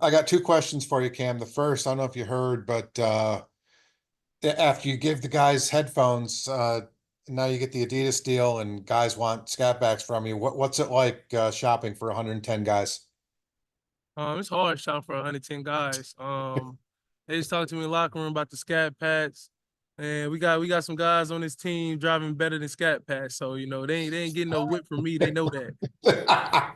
I got two questions for you, Cam. The first, I don't know if you heard, but after you give the guys headphones, now you get the Adidas deal, and guys want scat backs from you. What's it like shopping for 110 guys? It's hard shot for 110 guys. They just talked to me in the locker room about the scat pads, and we got some guys on this team driving better than scat pads. So they ain't getting no whip from me. They know that.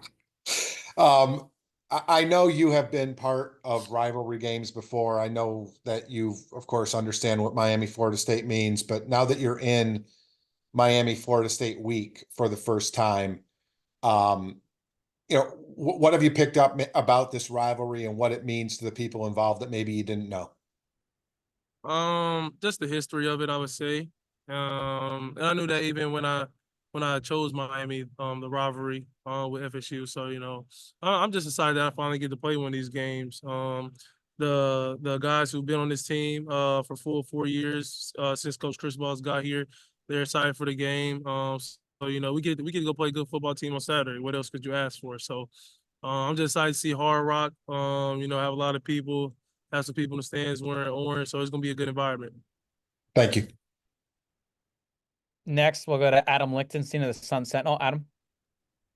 Um, I know you have been part of rivalry games before. I know that you, of course, understand what Miami, Florida State means, but now that you're in Miami, Florida State week for the first time, um, what have you picked up about this rivalry and what it means to the people involved that maybe you didn't know? Just the history of it, I would say. And I knew that even when I chose Miami, the rivalry with FSU. So I'm just excited that I finally get to play one of these games. The guys who've been on this team for full 4 years since Coach Chris Balls got here, they're excited for the game. So we get to go play a good football team on Saturday. What else could you ask for? So I'm just excited to see Hard Rock. Have a lot of people, have some people in the stands wearing orange, so it's gonna be a good environment. Thank you. Next, we'll go to Adam Lichtenstein of the Sun Sentinel. Adam.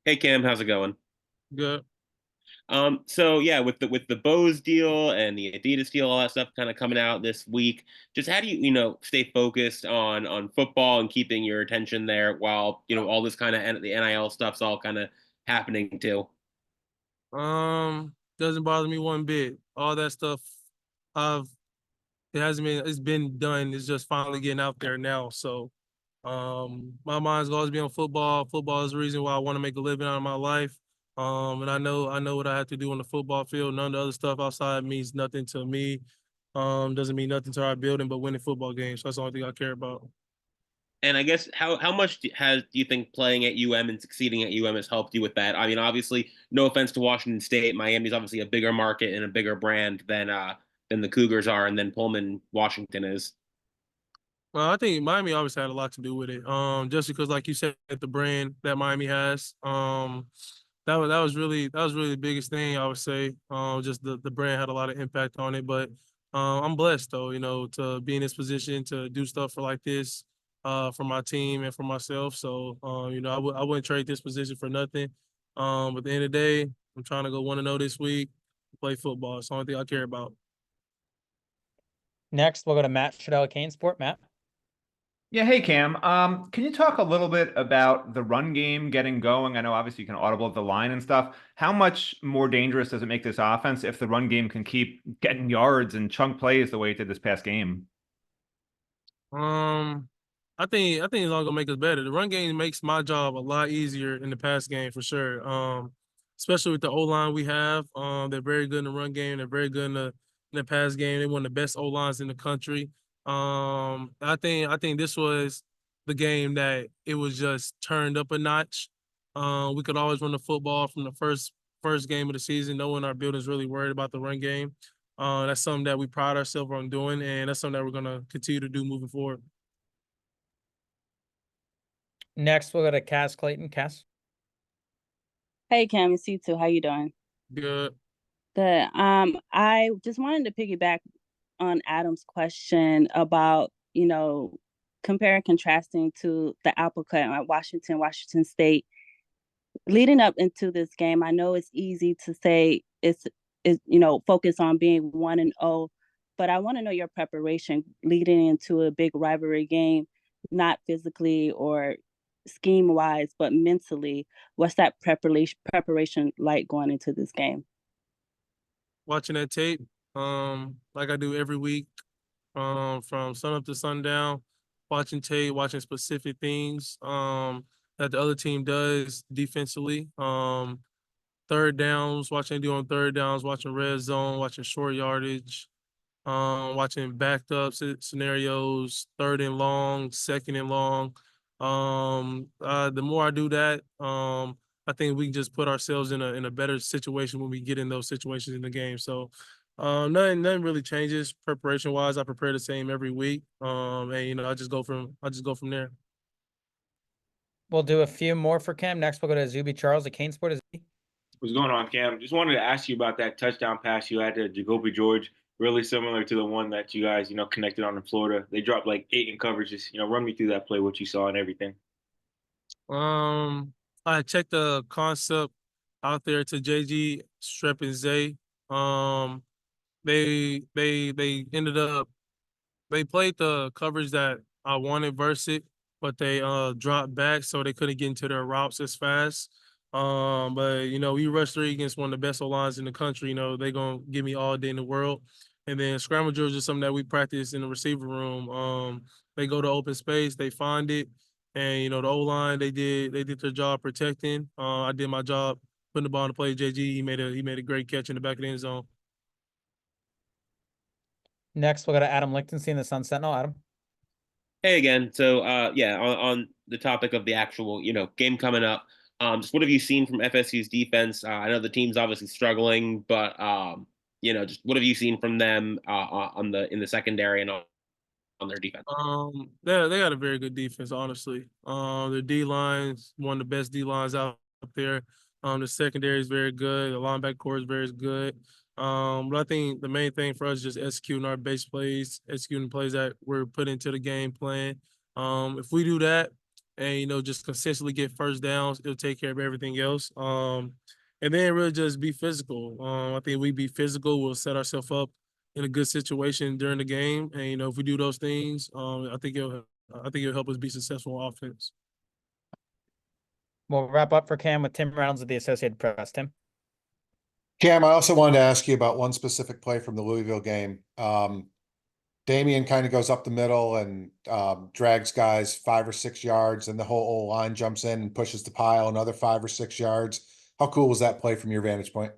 Hey Cam, how's it going? Good. So yeah, with the Bose deal and the Adidas deal, all that stuff kind of coming out this week. Just how do you stay focused on football and keeping your attention there while all this kind of the NIL stuff's all kind of happening too? Doesn't bother me one bit. All that stuff, I've it's been done. It's just finally getting out there now. So, my mind's always be on football. Football is the reason why I want to make a living out of my life. And I know what I have to do on the football field. None of the other stuff outside means nothing to me. Doesn't mean nothing to our building, but winning football games. That's the only thing I care about. And I guess how much do you think playing at UM and succeeding at UM has helped you with that? I mean, obviously, no offense to Washington State, Miami's obviously a bigger market and a bigger brand than the Cougars are, and then Pullman, Washington is. Well, I think Miami always had a lot to do with it. Just because, like you said, the brand that Miami has. That was really the biggest thing I would say. Just the brand had a lot of impact on it. But I'm blessed though, to be in this position to do stuff for like this, for my team and for myself. So I wouldn't trade this position for nothing. At the end of the day, I'm trying to go 1-0 this week, play football. It's the only thing I care about. Next, we'll go to Matt Shadell, Kane Sport. Matt. Yeah, hey Cam. Can you talk a little bit about the run game getting going? I know obviously you can audible at the line and stuff. How much more dangerous does it make this offense if the run game can keep getting yards and chunk plays the way it did this past game? I think it's all gonna make us better. The run game makes my job a lot easier in the pass game for sure. Especially with the O line we have. They're very good in the run game. They're very good in the pass game. They're one of the best O lines in the country. I think this was the game that it was just turned up a notch. We could always run the football from the first game of the season. No one in our building is really worried about the run game. That's something that we pride ourselves on doing, and that's something that we're gonna continue to do moving forward. Next, we'll go to Cass Clayton. Cass. Hey Cam, it's you too. How you doing? Good. Good. I just wanted to piggyback on Adam's question about, compare and contrasting to the apple cut at Washington State. Leading up into this game, I know it's easy to say it's focus on being 1-0, but I want to know your preparation leading into a big rivalry game, not physically or scheme wise, but mentally. What's that preparation like going into this game? Watching that tape, like I do every week, from sun up to sundown, watching tape, watching specific things that the other team does defensively. Third downs, watching do on third downs, watching red zone, watching short yardage, watching backed up scenarios, third and long, second and long. The more I do that, I think we can just put ourselves in a better situation when we get in those situations in the game. So nothing really changes preparation wise. I prepare the same every week. And I just go from there. We'll do a few more for Cam. Next, we'll go to Zuby Charles at Kane Sport. What's going on, Cam? Just wanted to ask you about that touchdown pass you had to Jacoby George. Really similar to the one that you guys, connected on in Florida. They dropped like 8 in coverages. Run me through that play, what you saw and everything. I checked the concept out there to JG, Strep, and Zay. They ended up they played the coverage that I wanted versus it, but they dropped back so they couldn't get into their routes as fast. But we rushed 3 against one of the best O-lines in the country. They gonna give me all day in the world. And then scramble drills is something that we practice in the receiver room. They go to open space, they find it, and the O-line they did their job protecting. I did my job putting the ball in the play. JG he made a great catch in the back of the end zone. Next, we'll go to Adam Lichtenstein, the Sun Sentinel. Adam. Hey again. So yeah, on the topic of the actual, game coming up, just what have you seen from FSU's defense? I know the team's obviously struggling, but just what have you seen from them in the secondary and on their defense? They got a very good defense, honestly. Their D line's one of the best D lines out there. The secondary is very good. The linebacker core is very good. But I think the main thing for us is just executing our base plays, executing plays that we're put into the game plan. If we do that and just consistently get first downs, it'll take care of everything else. And then really just be physical. I think we be physical, we'll set ourselves up in a good situation during the game. And if we do those things, I think it'll help us be successful on offense. We'll wrap up for Cam with Tim Reynolds of the Associated Press. Tim. Cam, I also wanted to ask you about one specific play from the Louisville game. Damian kind of goes up the middle and drags guys 5 or 6 yards, and the whole O-line jumps in and pushes the pile another 5 or 6 yards. How cool was that play from your vantage point?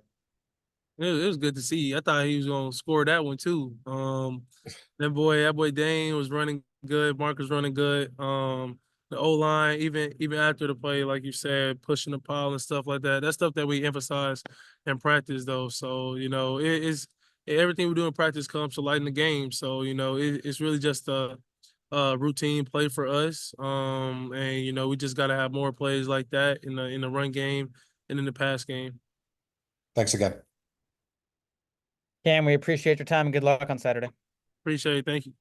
It was good to see. I thought he was gonna score that one too. That boy Dane was running good. Marcus running good. The O-line, even after the play, like you said, pushing the pile and stuff like that. That's stuff that we emphasize in practice, though. So it's everything we do in practice comes to light in the game. So it's really just a routine play for us. And we just got to have more plays like that in the run game and in the pass game. Thanks again. Cam, we appreciate your time and good luck on Saturday. Appreciate it. Thank you.